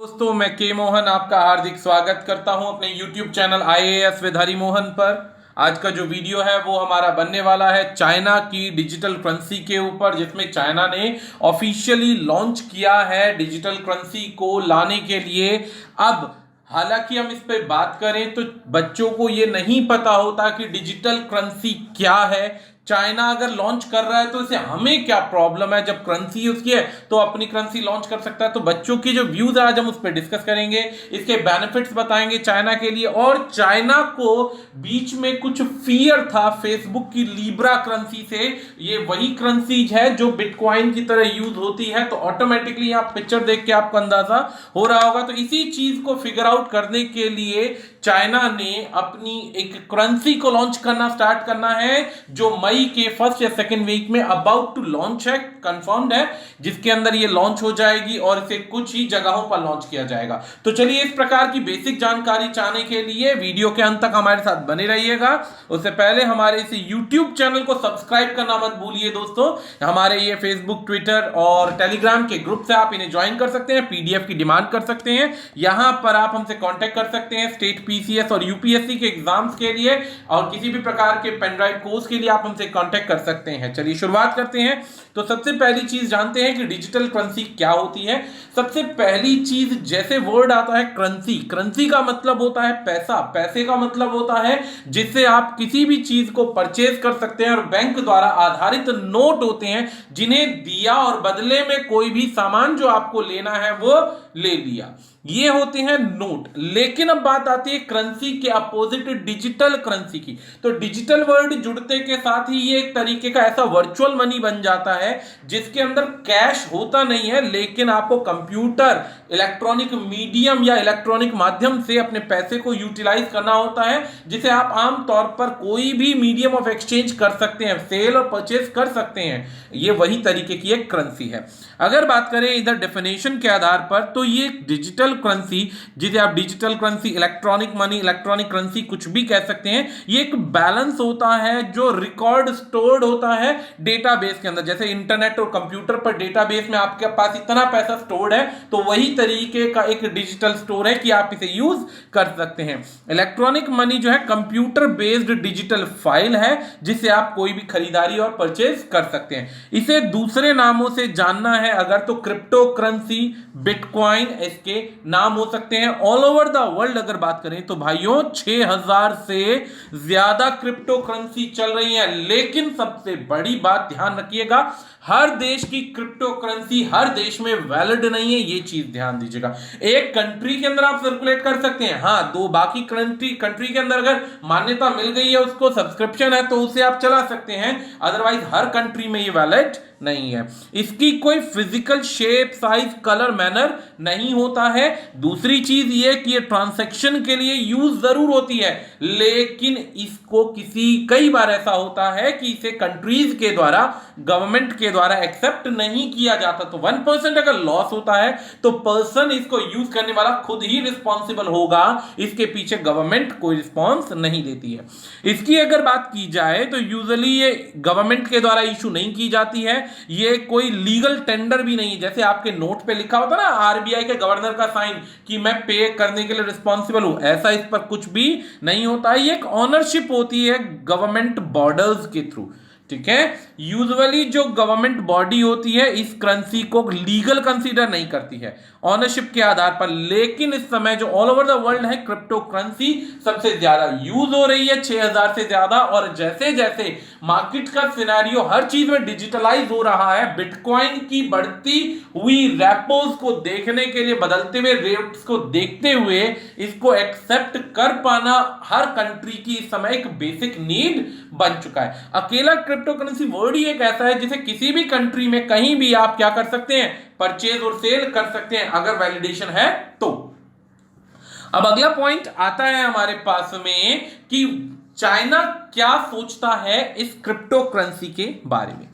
दोस्तों, मैं के मोहन आपका हार्दिक स्वागत करता हूं अपने YouTube channel IAS with Hari Mohan पर। आज का जो वीडियो है वो हमारा बनने वाला है चाइना की डिजिटल करेंसी के ऊपर, जिसमें चाइना ने ऑफिशियली लॉन्च किया है डिजिटल करेंसी को लाने के लिए। अब हालांकि हम इस पे बात करें तो बच्चों को ये नहीं पता होता कि डिजिटल करेंसी क्या है। चाइना अगर लॉन्च कर रहा है तो इसे हमें क्या प्रॉब्लम है, जब करेंसी उसकी है तो अपनी करेंसी लॉन्च कर सकता है। तो बच्चों की जो व्यूज है आज हम उस पर डिस्कस करेंगे, इसके बेनिफिट्स बताएंगे चाइना के लिए। और चाइना को बीच में कुछ फियर था फेसबुक की लीब्रा करेंसी से, ये वही करेंसी है जो बिटकॉइन की तरह यूज होती है। तो ऑटोमेटिकली आप पिक्चर देख के आपको अंदाजा हो रहा होगा। तो इसी चीज को फिगर आउट करने के लिए चाइना ने अपनी एक करेंसी को लॉन्च करना स्टार्ट करना है, जो मई के फर्स्ट या सेकेंड वीक में अबाउट टू लॉन्च है, कंफर्म्ड है, जिसके अंदर ये लॉन्च हो जाएगी और इसे कुछ ही जगहों पर लॉन्च किया जाएगा। तो चलिए, इस प्रकार की बेसिक जानकारी चाहने के लिए वीडियो के अंत तक हमारे साथ बने रहिएगा। उससे पहले हमारे इस YouTube चैनल को सब्सक्राइब करना मत भूलिए दोस्तों। हमारे ये फेसबुक, ट्विटर और टेलीग्राम के ग्रुप से आप इन्हें ज्वाइन कर सकते हैं, PDF की डिमांड कर सकते हैं। यहां पर आप हमसे कांटेक्ट कर सकते हैं स्टेट PCS और UPSC के एग्जाम्स के लिए, और किसी भी प्रकार के पेन ड्राइव कोर्स के लिए आप हमसे कांटेक्ट कर सकते हैं। चलिए शुरुआत करते हैं। तो सबसे पहली चीज जानते हैं कि डिजिटल करेंसी क्या होती है। सबसे पहली चीज, जैसे वर्ड आता है करेंसी, करेंसी का मतलब होता है पैसा, पैसे का मतलब होता है जिससे आप किसी भी चीज को परचेज कर सकते हैं। और बैंक द्वारा आधारित नोट होते हैं जिन्हें दिया और बदले में कोई भी सामान जो आपको लेना है वो ले लिया, ये होते हैं नोट। लेकिन अब बात आती है करेंसी के अपोजिट डिजिटल करेंसी की। तो डिजिटल वर्ड जुड़ते के साथ ही ये एक तरीके का ऐसा वर्चुअल मनी बन जाता है जिसके अंदर कैश होता नहीं है, लेकिन आपको कंप्यूटर, इलेक्ट्रॉनिक मीडियम या इलेक्ट्रॉनिक माध्यम से अपने पैसे को यूटिलाइज करना होता है, जिसे आप आमतौर पर कोई भी मीडियम ऑफ एक्सचेंज कर सकते हैं, सेल और परचेज कर सकते हैं। ये वही तरीके की एक करेंसी है। अगर बात करें इधर डेफिनेशन के आधार पर, तो ये डिजिटल करेंसी, जिसे आप digital currency, electronic money, electronic currency कुछ भी कह सकते हैं, ये एक बैलेंस होता है जो रिकॉर्ड स्टोर्ड होता है डेटाबेस के अंदर। जैसे इंटरनेट और कंप्यूटर पर डेटाबेस में आपके पास इतना पैसा स्टोर्ड है, तो वही तरीके का एक डिजिटल स्टोर है कि आप इसे यूज कर सकते हैं। इलेक्ट्रॉनिक मनी जो है कंप्यूटर बेस्ड डिजिटल फाइल है जिसे आप कोई भी खरीदारी और परचेज कर सकते हैं। इसे दूसरे नामों से जानना है अगर, तो क्रिप्टो करेंसी, बिटकॉइन इसके नाम हो सकते हैं। ऑल ओवर द वर्ल्ड अगर बात करें तो भाइयों 6000 से ज्यादा क्रिप्टो करेंसी चल रही है। लेकिन सबसे बड़ी बात ध्यान रखिएगा, हर देश की क्रिप्टो करेंसी हर देश में वैलिड नहीं है, ये चीज ध्यान दीजिएगा। एक कंट्री के अंदर आप सर्कुलेट कर सकते हैं, हाँ, दो बाकी कंट्री के अंदर अगर मान्यता मिल गई है, उसको सब्सक्रिप्शन है, तो उसे आप चला सकते हैं। अदरवाइज हर कंट्री में ये वैलिड नहीं है। इसकी कोई physical shape, size, colour, manner नहीं होता है। दूसरी चीज ये कि ये ट्रांजैक्शन के लिए यूज जरूर होती है, लेकिन इसको कई बार ऐसा होता है कि इसे कंट्रीज के द्वारा, गवर्नमेंट के द्वारा एक्सेप्ट नहीं किया जाता। तो 1% अगर लॉस होता है तो पर्सन इसको यूज करने वाला खुद ही रिस्पॉन्सिबल होगा, इसके पीछे गवर्नमेंट कोई रिस्पॉन्स नहीं देती है। इसकी अगर बात की जाए तो यूजुअली ये गवर्नमेंट के द्वारा इशू नहीं की जाती है, ये कोई लीगल टेंडर भी नहीं है। जैसे आपके नोट पे लिखा होता ना RBI के गवर्नर का साइन कि मैं पे करने के लिए रिस्पॉन्सिबल हूं, ऐसा इस पर कुछ भी नहीं होता है। ये एक ऑनरशिप होती है गवर्नमेंट बॉर्डर्स के थ्रू, ठीक है। यूजुअली जो गवर्नमेंट बॉडी होती है इस करेंसी को लीगल कंसीडर नहीं करती है ऑनरशिप के आधार पर। लेकिन इस समय जो ऑल ओवर द वर्ल्ड है क्रिप्टो करेंसी सबसे ज्यादा यूज हो रही है, 6000 से ज्यादा। और जैसे जैसे मार्केट का सिनेरियो हर चीज में डिजिटलाइज हो रहा है, बिटकॉइन की बढ़ती हुई रेपोज को देखने के लिए, बदलते हुए रेट्स को देखते हुए इसको एक्सेप्ट कर पाना हर कंट्री की इस समय एक बेसिक नीड बन चुका है। अकेला क्रिप्टो करेंसी वर्ड ही एक ऐसा है जिसे किसी भी कंट्री में कहीं भी आप क्या कर सकते हैं, परचेज और सेल कर सकते हैं अगर वैलिडेशन है तो। अब अगला पॉइंट आता है हमारे पास में कि चाइना क्या सोचता है इस क्रिप्टो करेंसी के बारे में।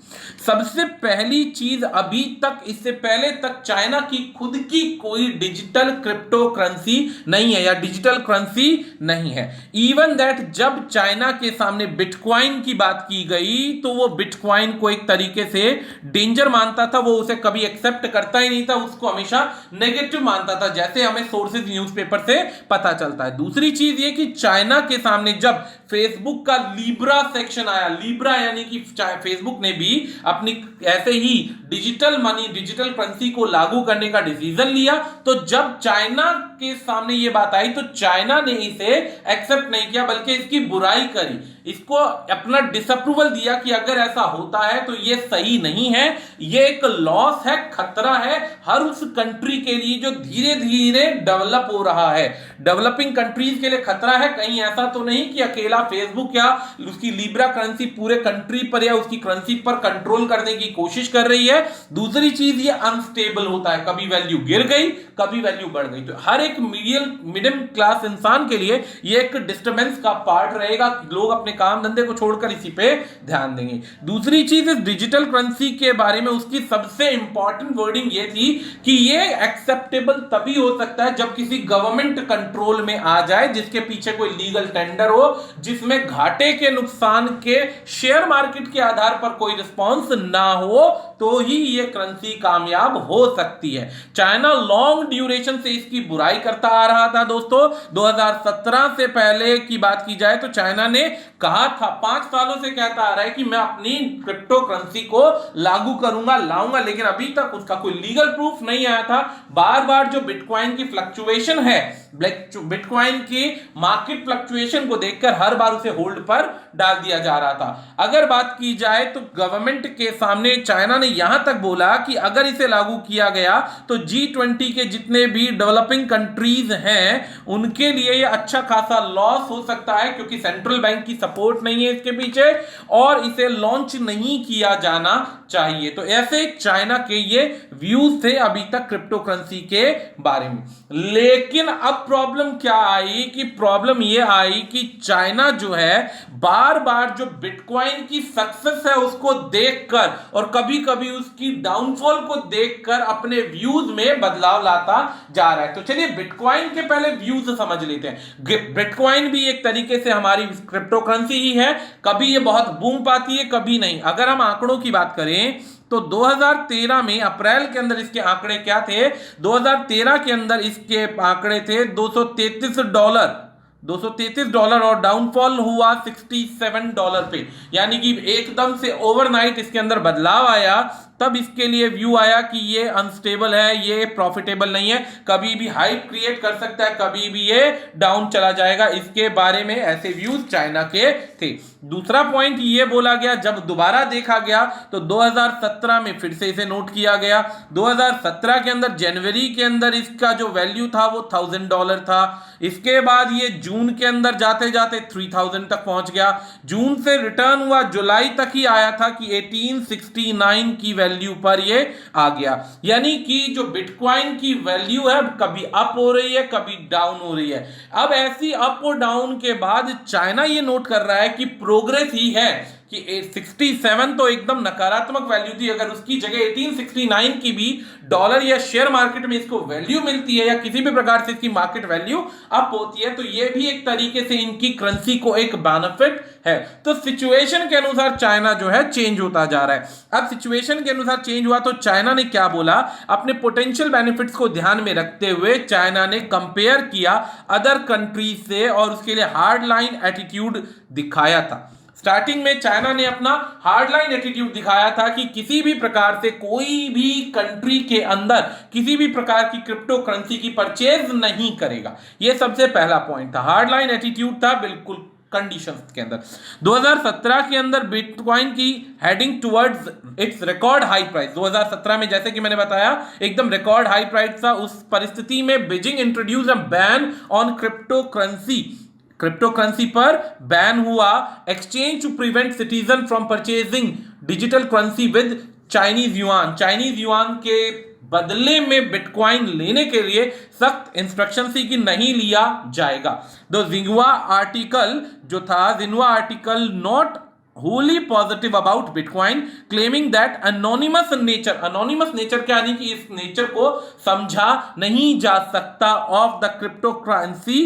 सबसे पहली चीज, अभी तक इससे पहले तक चाइना की खुद की कोई डिजिटल क्रिप्टो करेंसी नहीं है या डिजिटल करेंसी नहीं है। इवन दैट जब चाइना के सामने बिटकॉइन की बात की गई तो वो बिटकॉइन को एक तरीके से डेंजर मानता था, वो उसे कभी एक्सेप्ट करता ही नहीं था, उसको हमेशा नेगेटिव मानता था, जैसे हमें सोर्सेज न्यूज़पेपर से पता चलता है। दूसरी चीज ये कि चाइना के सामने जब फेसबुक का लिब्रा सेक्शन आया, लिब्रा यानी कि फेसबुक ने भी अपनी ऐसे ही डिजिटल मनी, डिजिटल करेंसी को लागू करने का डिसीजन लिया, तो जब चाइना के सामने ये बात आई तो चाइना ने इसे एक्सेप्ट नहीं किया बल्कि इसकी बुराई करी, इसको अपना डिसअप्रूवल दिया कि अगर ऐसा होता है तो ये सही नहीं है, ये एक लॉस है, खतरा है हर उस कंट्री के लिए जो धीरे धीरे डेवलप हो रहा है। डेवलपिंग कंट्रीज के लिए खतरा है, कहीं ऐसा तो नहीं कि अकेला फेसबुक या उसकी लिब्रा करेंसी पूरे कंट्री पर या उसकी करेंसी पर कंट्रोल करने की कोशिश कर रही है। दूसरी चीज ये अनस्टेबल होता है, कभी वैल्यू गिर गई कभी वैल्यू बढ़ गई, तो हर एक मिडिल क्लास इंसान के लिए ये एक डिस्टर्बेंस का पार्ट रहेगा, लोग अपने काम धंधे को छोड़कर इसी पे ध्यान देंगे। दूसरी चीज इस डिजिटल करेंसी के बारे में उसकी सबसे इंपॉर्टेंट वर्डिंग ये थी कि ये एक्सेप्टेबल तभी हो सकता है जब किसी गवर्नमेंट कंट्रोल में आ जाए, जिसके पीछे कोई लीगल टेंडर हो, जिसमें घाटे के नुकसान के शेयर मार्केट के आधार पर कोई रिस्पॉन्स ना हो, तो ही ये करेंसी कामयाब हो सकती है। चाइना लॉन्ग ड्यूरेशन से इसकी बुराई करता आ रहा था दोस्तों। 2017 से पहले की बात की जाए तो चाइना ने कहा था, 5 सालों से कहता आ रहा है कि मैं अपनी क्रिप्टो करेंसी को लागू करूंगा, लाऊंगा, लेकिन अभी तक उसका कोई लीगल प्रूफ नहीं आया था। बार बार जो बिटकॉइन की फ्लक्चुएशन है, बिटकॉइन की मार्केट फ्लक्चुएशन को देखकर हर बार उसे होल्ड पर डाल दिया जा रहा था। अगर बात की जाए तो गवर्नमेंट के सामने चाइना ने यहां तक बोला कि अगर इसे लागू किया गया तो G20 के जितने भी डेवलपिंग कंट्रीज हैं उनके लिए यह अच्छा खासा लॉस हो सकता है, क्योंकि सेंट्रल बैंक की सपोर्ट नहीं है इसके पीछे और इसे लॉन्च नहीं किया जाना चाहिए। तो ऐसे चाइना के ये व्यूज थे अभी तक क्रिप्टो करेंसी के बारे में। लेकिन अब प्रॉब्लम क्या आई कि प्रॉब्लम ये आई कि चाइना जो है बार बार जो बिटकॉइन की सक्सेस है उसको देखकर और कभी कभी उसकी डाउनफॉल को देखकर अपने व्यूज में बदलाव लाता जा रहा है। तो चलिए बिटकॉइन के पहले व्यूज समझ लेते हैं। बिटकॉइन भी एक तरीके से हमारी क्रिप्टो करेंसी ही है, कभी ये बहुत बूम पाती है कभी नहीं। अगर हम आंकड़ों की बात करें तो 2013 में अप्रैल के अंदर इसके आंकड़े क्या थे? 2013 के अंदर इसके आंकड़े थे $233 और डाउनफॉल हुआ $67 पे, यानी कि एकदम से ओवरनाइट इसके अंदर बदलाव आया। तब इसके लिए व्यू आया कि ये अनस्टेबल है, ये प्रॉफिटेबल नहीं है, कभी भी हाइप क्रिएट कर सकता है, कभी भी ये डाउन चला जाएगा। इसके बारे में ऐसे व्यूज चाइना के थे। दूसरा पॉइंट ये बोला गया, जब दोबारा देखा गया तो 2017 में फिर से इसे नोट किया गया। 2017 के अंदर जनवरी के अंदर इसका जो वैल्यू था वो $1000 था। इसके बाद ये जून के अंदर जाते जाते 3000 तक पहुंच गया। जून से रिटर्न हुआ, जुलाई तक ही आया था कि 1869 की वैल्यू पर ये आ गया। यानी कि जो बिटकॉइन की वैल्यू है कभी अप हो रही है कभी डाउन हो रही है। अब ऐसी अप और डाउन के बाद चाइना ये नोट कर रहा है कि प्रोग्रेस ही है कि 67 तो एकदम नकारात्मक वैल्यू थी, अगर उसकी जगह 1869 की भी डॉलर या शेयर मार्केट में इसको वैल्यू मिलती है या किसी भी प्रकार से इसकी मार्केट वैल्यू अप होती है तो ये भी एक तरीके से इनकी करेंसी को एक बेनिफिट है। तो सिचुएशन के अनुसार चाइना जो है चेंज होता जा रहा है। अब सिचुएशन के अनुसार चेंज हुआ तो चाइना ने क्या बोला, अपने पोटेंशियल बेनिफिट्स को ध्यान में रखते हुए चाइना ने कंपेयर किया अदर कंट्रीज से और उसके लिए हार्ड लाइन एटीट्यूड दिखाया था। स्टार्टिंग में चाइना ने अपना हार्डलाइन एटीट्यूड दिखाया था कि किसी भी प्रकार से कोई भी कंट्री के अंदर किसी भी प्रकार की क्रिप्टो करेंसी की परचेज नहीं करेगा। यह सबसे पहला पॉइंट था, हार्डलाइन एटीट्यूड था बिल्कुल कंडीशंस के अंदर। 2017 के अंदर बिटकॉइन की heading towards it's record high price, 2017 में जैसे कि मैंने बताया एकदम रिकॉर्ड हाई प्राइस था। उस परिस्थिति में Beijing introduce a ban on crypto currency पर बैन हुआ। Exchange to prevent citizen from purchasing digital currency with Chinese yuan के बदले में बिटकॉइन लेने के लिए सख्त इंस्ट्रक्शन थी कि नहीं लिया जाएगा। जिन्हुआ article not wholly positive about Bitcoin, claiming that anonymous nature क्या यानी कि इस नेचर को समझा नहीं जा सकता of the cryptocurrency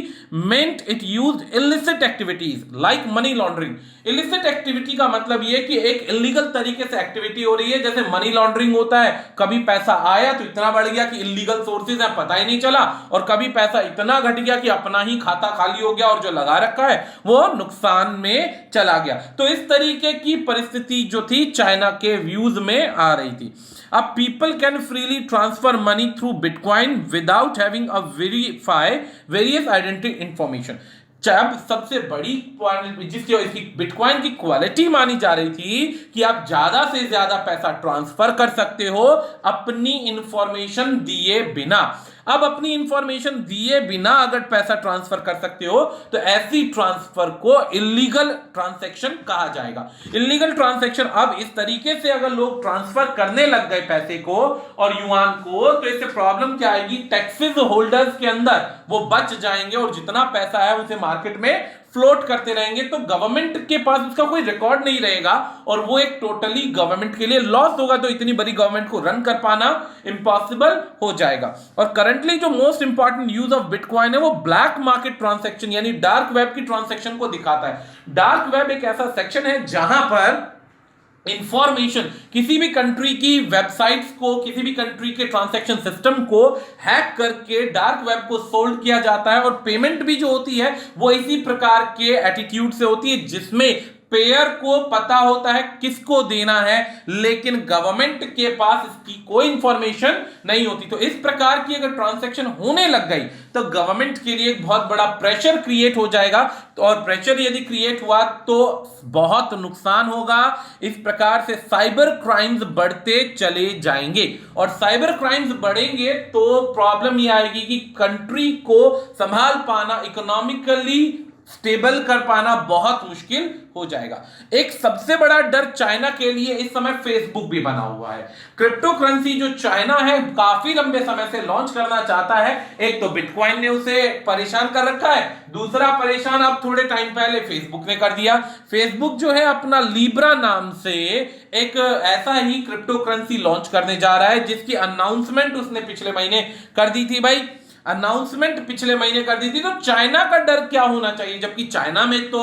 meant it used illicit activities like money laundering। illicit activity का मतलब ये कि एक इलीगल तरीके से एक्टिविटी हो रही है, जैसे मनी लॉन्ड्रिंग होता है, कभी पैसा आया तो इतना बढ़ गया कि इलीगल सोर्सेज है पता ही नहीं चला, और कभी पैसा इतना घट गया कि अपना ही खाता खाली हो गया और जो लगा रखा है वो नुकसान में चला गया। तो इस तरीके की परिस्थिति जो थी चाइना के व्यूज में आ रही थी। अब people can freely transfer money through bitcoin without having a verify various identity information. अब सबसे बड़ी जिसकी इसकी बिटकॉइन की क्वालिटी मानी जा रही थी कि आप ज्यादा से ज्यादा पैसा ट्रांसफर कर सकते हो अपनी इंफॉर्मेशन दिए बिना। अब अपनी इंफॉर्मेशन दिए बिना अगर पैसा ट्रांसफर कर सकते हो तो ऐसी ट्रांसफर को इलीगल ट्रांजैक्शन कहा जाएगा। इलीगल ट्रांजैक्शन, अब इस तरीके से अगर लोग ट्रांसफर करने लग गए पैसे को और युआन को, तो इससे प्रॉब्लम क्या आएगी, टैक्सेस होल्डर्स के अंदर वो बच जाएंगे और जितना पैसा है उसे मार्केट में फ्लोट करते रहेंगे, तो गवर्नमेंट के पास उसका कोई रिकॉर्ड नहीं रहेगा और वो एक टोटली गवर्नमेंट के लिए लॉस होगा। तो इतनी बड़ी गवर्नमेंट को रन कर पाना इम्पॉसिबल हो जाएगा। और करंटली जो most important use of bitcoin है वो ब्लैक मार्केट ट्रांजैक्शन यानी डार्क वेब की ट्रांजैक्शन को दिखाता है। डार्क वेब एक ऐसा सेक्शन है जहां पर इंफॉर्मेशन किसी भी कंट्री की वेबसाइट्स को, किसी भी कंट्री के ट्रांजैक्शन सिस्टम को हैक करके डार्क वेब को सोल्ड किया जाता है, और पेमेंट भी जो होती है वो इसी प्रकार के एटीट्यूड से होती है जिसमें पेयर को पता होता है किसको देना है लेकिन गवर्नमेंट के पास इसकी कोई इंफॉर्मेशन नहीं होती। तो इस प्रकार की अगर ट्रांजैक्शन होने लग गई तो गवर्नमेंट के लिए एक बहुत बड़ा प्रेशर क्रिएट हो जाएगा, तो और प्रेशर यदि क्रिएट हुआ तो बहुत नुकसान होगा। इस प्रकार से साइबर क्राइम्स बढ़ते चले जाएंगे, और साइबर क्राइम्स बढ़ेंगे तो प्रॉब्लम यह आएगी कि कंट्री को संभाल पाना, इकोनॉमिकली स्टेबल कर पाना बहुत मुश्किल हो जाएगा। एक सबसे बड़ा डर चाइना के लिए इस समय फेसबुक भी बना हुआ है। क्रिप्टो करेंसी जो चाइना है काफी लंबे समय से लॉन्च करना चाहता है, एक तो बिटकॉइन ने उसे परेशान कर रखा है, दूसरा परेशान अब थोड़े टाइम पहले फेसबुक ने कर दिया। फेसबुक जो है अपना लिब्रा नाम से एक ऐसा ही क्रिप्टो करेंसी लॉन्च करने जा रहा है जिसकी अनाउंसमेंट उसने पिछले महीने कर दी थी। भाई अनाउंसमेंट पिछले महीने कर दी थी, तो चाइना का डर क्या होना चाहिए, जबकि चाइना में तो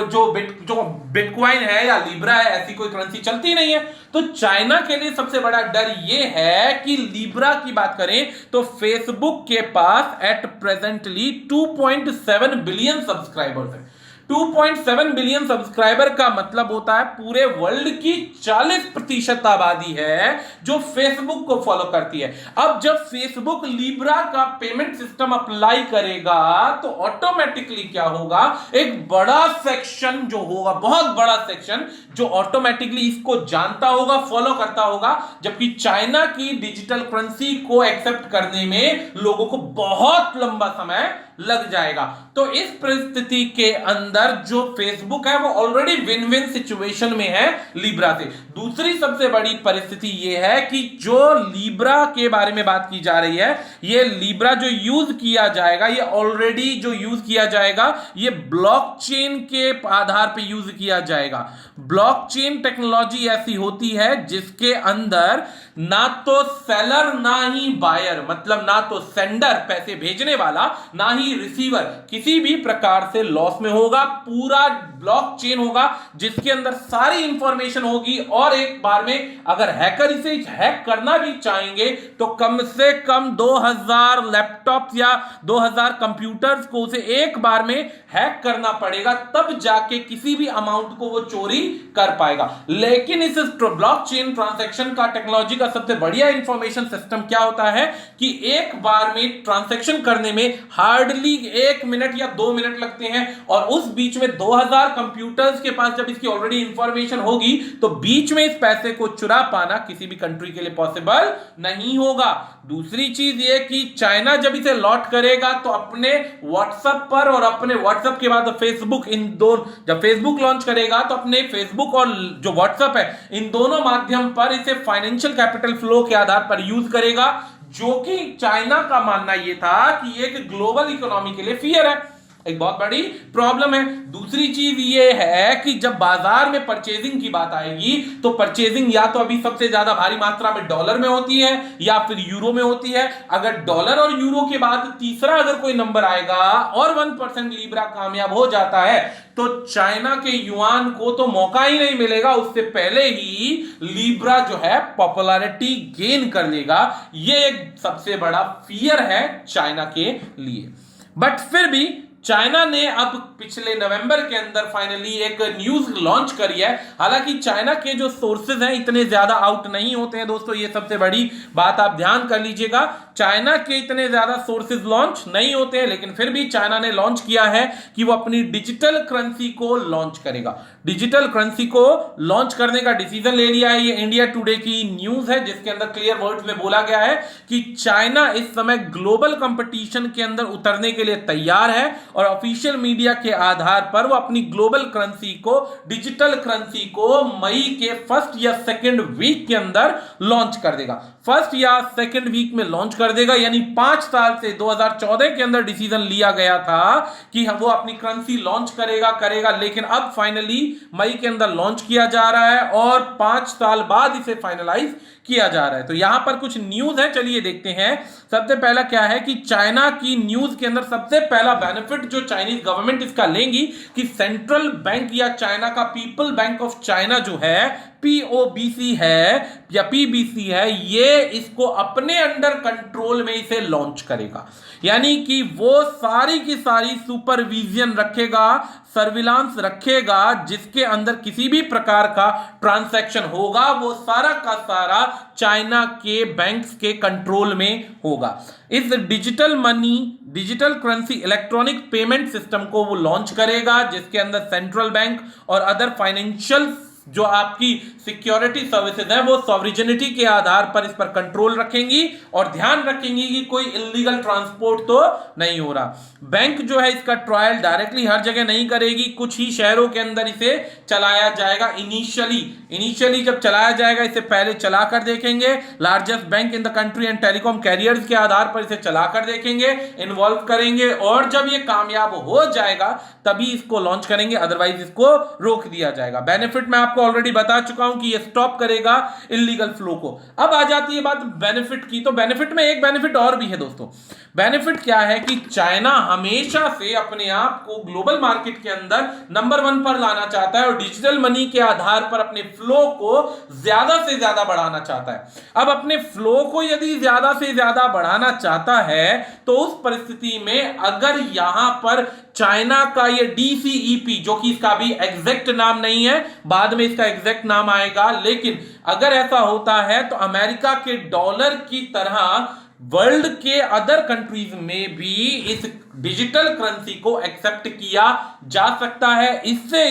जो बिटकॉइन है या लिब्रा है ऐसी कोई करेंसी चलती नहीं है। तो चाइना के लिए सबसे बड़ा डर यह है कि लिब्रा की बात करें तो फेसबुक के पास एट प्रेजेंटली 2.7 बिलियन सब्सक्राइबर्स हैं। 2.7 बिलियन सब्सक्राइबर का मतलब होता है पूरे वर्ल्ड की 40% आबादी है जो फेसबुक को फॉलो करती है। अब जब फेसबुक लिब्रा का पेमेंट सिस्टम अप्लाई करेगा तो ऑटोमेटिकली क्या होगा, एक बड़ा सेक्शन जो होगा, बहुत बड़ा सेक्शन जो ऑटोमेटिकली इसको जानता होगा, फॉलो करता होगा, जबकि चाइना की डिजिटल करेंसी को एक्सेप्ट करने में लोगों को बहुत लंबा समय लग जाएगा। तो इस परिस्थिति के अंदर जो फेसबुक है वो ऑलरेडी विन विन सिचुएशन में है लिब्रा से। दूसरी सबसे बड़ी परिस्थिति यह है कि जो लिब्रा के बारे में बात की जा रही है, ये लिब्रा जो यूज किया जाएगा, ये ऑलरेडी जो यूज किया जाएगा ये ब्लॉकचेन के आधार पर यूज किया जाएगा। ब्लॉकचेन टेक्नोलॉजी ऐसी होती है जिसके अंदर ना तो सेलर ना ही बायर, मतलब ना तो सेंडर पैसे भेजने वाला ना ही रिसीवर किसी भी प्रकार से लॉस में होगा। पूरा ब्लॉकचेन होगा जिसके अंदर सारी इंफॉर्मेशन होगी, और एक बार में अगर हैकर इसे हैक करना भी चाहेंगे तो कम से कम 2000 लैपटॉप या 2000 कंप्यूटर्स को उसे एक बार में हैक करना पड़ेगा, तब जाके किसी भी अमाउंट को वो चोरी कर पाएगा। लेकिन इस ब्लॉकचेन ट्रांजैक्शन का टेक्नोलॉजी का सबसे बढ़िया इंफॉर्मेशन सिस्टम क्या होता है कि एक बार में ट्रांजैक्शन करने में हार्डली 1 मिनट या 2 मिनट लगते हैं, और उस बीच में 2000 कंप्यूटर्स के पास जब इसकी ऑलरेडी इंफॉर्मेशन होगी तो बीच में इस पैसे को चुरा पाना किसी भी कंट्री के लिए पॉसिबल नहीं होगा। दूसरी चीज ये कि चाइना जब इसे लॉट करेगा तो अपने व्हाट्सएप पर और अपने व्हाट्सएप के बाद फेसबुक, इन दोनों, जब फेसबुक लॉन्च करेगा तो अपने फेसबुक और जो व्हाट्सएप है इन दोनों माध्यम पर इसे फाइनेंशियल कैपिटल फ्लो के आधार पर यूज करेगा, जो कि चाइना का मानना यह था कि ये एक ग्लोबल इकोनॉमी के लिए फियर है, एक बहुत बड़ी प्रॉब्लम है। दूसरी चीज ये है कि जब बाजार में परचेजिंग की बात आएगी तो परचेजिंग या तो अभी सबसे ज्यादा भारी मात्रा में डॉलर में होती है या फिर यूरो में होती है। अगर डॉलर और यूरो के बाद तीसरा अगर कोई नंबर आएगा और 1% लीब्रा कामयाब हो जाता है तो चाइना के युआन को तो मौका ही नहीं मिलेगा, उससे पहले ही लीब्रा जो है पॉपुलैरिटी गेन कर लेगा। ये एक सबसे बड़ा फियर है चाइना के लिए। बट फिर भी चाइना ने अब पिछले नवंबर के अंदर फाइनली एक न्यूज लॉन्च करी है। हालांकि चाइना के जो सोर्सेज हैं इतने ज्यादा आउट नहीं होते हैं दोस्तों, ये सबसे बड़ी बात आप ध्यान कर लीजिएगा। चाइना के इतने ज्यादा सोर्सेज लॉन्च नहीं होते हैं, लेकिन फिर भी चाइना ने लॉन्च किया है कि वो अपनी डिजिटल करेंसी को लॉन्च करेगा। डिजिटल करेंसी को लॉन्च करने का डिसीजन ले लिया है। ये इंडिया टुडे की न्यूज है जिसके अंदर क्लियर वर्ड्स में बोला गया है कि चाइना इस समय ग्लोबल कंपटीशन के अंदर उतरने के लिए तैयार है और ऑफिशियल मीडिया के आधार पर वो अपनी ग्लोबल करेंसी को, डिजिटल करेंसी को मई के फर्स्ट या सेकंड वीक के अंदर लॉन्च कर देगा। फर्स्ट या सेकंड वीक में लॉन्च कर देगा, यानी 5 साल से 2014 के अंदर डिसीजन लिया गया था कि वो अपनी करेंसी लॉन्च करेगा, लेकिन अब फाइनली मई के अंदर लॉन्च किया जा रहा है और 5 साल बाद इसे फाइनलाइज किया जा रहा है। तो यहां पर कुछ न्यूज है, चलिए देखते हैं। सबसे पहला क्या है कि चाइना की न्यूज के अंदर सबसे पहला बेनिफिट जो चाइनीज गवर्नमेंट इसका लेंगी कि सेंट्रल बैंक या चाइना का पीपल बैंक ऑफ चाइना जो है पीओबीसी है या पीबीसी है, ये इसको अपने अंडर कंट्रोल में इसे लॉन्च करेगा। यानी कि वो सारी की सारी सुपरविजन रखेगा, सर्विलांस रखेगा, जिसके अंदर किसी भी प्रकार का ट्रांसैक्शन होगा वो सारा का सारा चाइना के बैंक्स के कंट्रोल में होगा। इस digital money, digital currency, electronic payment system को वो लॉन्च करेगा जिसके अंदर सेंट्रल बैंक और अदर फाइनेंशियल जो आपकी सिक्योरिटी सर्विसेज है वो सॉवरिजिनिटी के आधार पर इस पर कंट्रोल रखेंगी और ध्यान रखेंगी कि कोई इलीगल ट्रांसपोर्ट तो नहीं हो रहा। बैंक जो है इसका ट्रायल डायरेक्टली हर जगह नहीं करेगी, कुछ ही शहरों के अंदर इसे चलाया जाएगा। इनिशियली जब चलाया जाएगा इसे पहले चलाकर देखेंगे, largest bank in the country and telecom carriers के आधार पर इसे चलाकर देखेंगे, इन्वॉल्व करेंगे और जब ये कामयाब हो जाएगा तभी इसको लॉन्च करेंगे, अदरवाइज इसको रोक दिया जाएगा। बेनिफिट मैं आपको ऑलरेडी बता चुका हूं कि ये स्टॉप करेगा इलीगल फ्लो को। अब आ जाती है बात बेनिफिट की, तो बेनिफिट में एक बेनिफिट और भी है दोस्तों। बेनिफिट क्या है कि चाइना हमेशा से अपने आप को ग्लोबल मार्केट के अंदर नंबर 1 पर लाना चाहता है और डिजिटल मनी के आधार पर अपने फ्लो को ज्यादा से ज्यादा बढ़ाना चाहता है। अब अपने फ्लो को यदि ज्यादा से ज्यादा बढ़ाना चाहता है तो उस परिस्थिति में अगर यहां पर चाइना का ये डीसीईपी, जो कि इसका भी एग्जैक्ट नाम नहीं है, बाद में इसका एग्जैक्ट नाम आएगा, लेकिन अगर ऐसा होता है तो अमेरिका के डॉलर की तरह वर्ल्ड के अदर कंट्रीज में भी इस डिजिटल करेंसी को एक्सेप्ट किया जा सकता है। इससे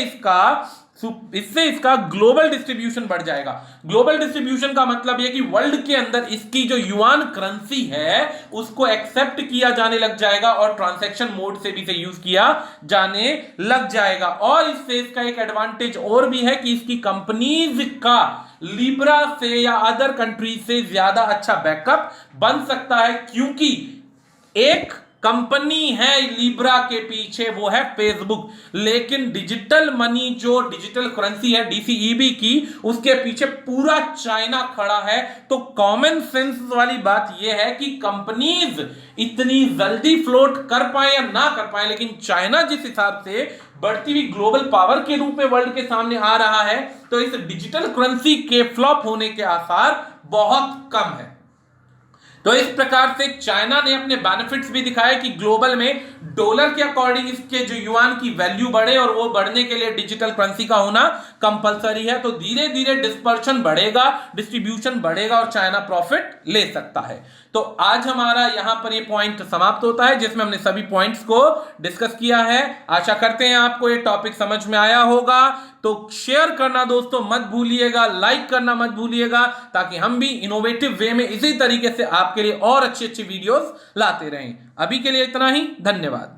इसका ग्लोबल डिस्ट्रीब्यूशन बढ़ जाएगा। ग्लोबल डिस्ट्रीब्यूशन का मतलब यह कि वर्ल्ड के अंदर इसकी जो युआन करेंसी है उसको एक्सेप्ट किया जाने लग जाएगा और ट्रांजैक्शन मोड से भी इसे यूज किया जाने लग जाएगा। और इससे इसका एक एडवांटेज और भी है कि इसकी कंपनीज का लीब्रा से या अदर कंट्रीज से ज्यादा अच्छा बैकअप बन सकता है, क्योंकि एक कंपनी है लीब्रा के पीछे, वो है फेसबुक, लेकिन डिजिटल मनी जो डिजिटल करेंसी है डीसीईबी की, उसके पीछे पूरा चाइना खड़ा है। तो कॉमन सेंस वाली बात यह है कि कंपनीज इतनी जल्दी फ्लोट कर पाए या ना कर पाए, लेकिन चाइना जिस हिसाब से बढ़ती हुई ग्लोबल पावर के रूप में वर्ल्ड के सामने आ रहा है, तो इस डिजिटल करेंसी के फ्लॉप होने के आसार बहुत कम है। तो इस प्रकार से चाइना ने अपने बेनिफिट्स भी दिखाए कि ग्लोबल में डॉलर के अकॉर्डिंग इसके जो युआन की वैल्यू बढ़े, और वो बढ़ने के लिए डिजिटल करेंसी का होना कंपलसरी है। तो धीरे धीरे डिस्पर्शन बढ़ेगा, डिस्ट्रीब्यूशन बढ़ेगा और चाइना प्रॉफिट ले सकता है। तो आज हमारा यहां पर ये पॉइंट समाप्त होता है, जिसमें हमने सभी पॉइंट्स को डिस्कस किया है। आशा करते हैं आपको ये टॉपिक समझ में आया होगा। तो शेयर करना दोस्तों मत भूलिएगा, लाइक करना मत भूलिएगा, ताकि हम भी इनोवेटिव वे में इसी तरीके से आपके लिए और अच्छी अच्छी वीडियोस लाते रहें। अभी के लिए इतना ही, धन्यवाद।